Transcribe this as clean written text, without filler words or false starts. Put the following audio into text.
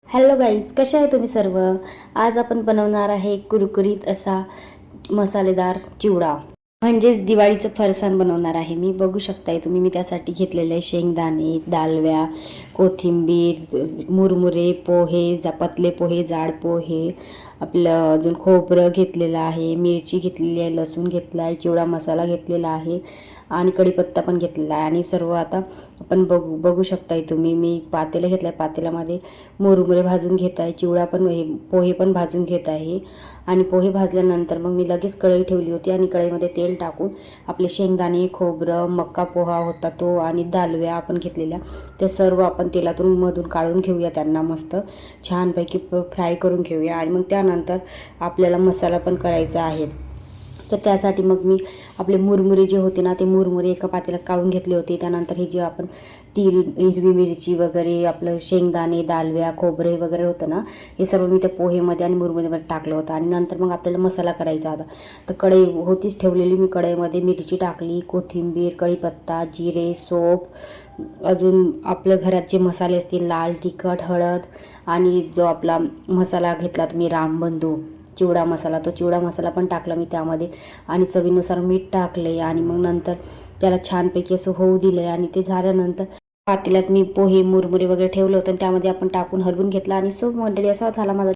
Hello guys, कशा आहे तुम्ही सर्व? आज आपण बनवणार आहे कुरकुरीत असा मसालेदार चिवडा, म्हणजेच दिवाळीचं फरसाण बनवणार आहे मी. बघू शकताय तुम्ही, मी त्यासाठी घेतलेले आहे शेंगदाणे, दालव्या, कोथिंबीर, मुरमुरे, पोहे, पतले पोहे, जाड पोहे, आपलं अजून खोबरं घेतलेलं आहे, मिरची घेतलेली आहे, लसूण घेतला आहे, चिवडा मसाला घेतलेला आहे आणि कढीपत्ता पण घेतलेला आहे. आणि सर्व आता आपण बघू शकताय तुम्ही, मी पातेलं घेतलं आहे, पातेल्यामध्ये मुरमुरे भाजून घेत आहे, चिवडा पण पोहे पण भाजून घेत आहे. आणि पोहे भाजल्यानंतर मग मी लगेच कढई ठेवली होती आणि कढईमध्ये तेल टाकून आपले शेंगदाणे, खोबरं, मक्का पोहा होता तो आणि दालव्या आपण घेतलेल्या, ते सर्व आपण तेलातून मधून काढून घेऊया. त्यांना मस्त छानपैकी फ्राय करून घेऊया. आणि मग त्यानंतर आपल्याला मसाला पण करायचा आहे. तर त्यासाठी मग मी आपले मुरमुरे जे होते ना, ते मुरमुरे एका पातेल्यात काढून घेतले होते. त्यानंतर हे जे आपण तीळ, हिरवी मिरची वगैरे, आपलं शेंगदाणे, दालव्या, खोबरे वगैरे होतं ना, हे सर्व मी त्या पोहेमध्ये आणि मुरमुरेमध्ये टाकलं होतं. आणि नंतर मग आपल्याला मसाला करायचा होता. तर कढई होतीच ठेवलेली, मी कढईमध्ये मिरची टाकली, कोथिंबीर, कढीपत्ता, जिरे, सोप, अजून आपल्या घरात जे मसाले असतील, लाल तिखट, हळद आणि जो आपला मसाला घेतला तुम्ही रामबंधू चिवडा मसाला, तो चिवडा मसाला पण टाकला मी त्यामध्ये. आणि चवीनुसार मीठ टाकले आणि मग नंतर त्याला छानपैकी असं होऊ दिलं. आणि ते झाल्यानंतर पातेल्यात मी पोहे, मुरमुरे वगैरे ठेवलं होतं आणि त्यामध्ये आपण टाकून हलवून घेतला. आणि सो मंडळी, असा झाला माझा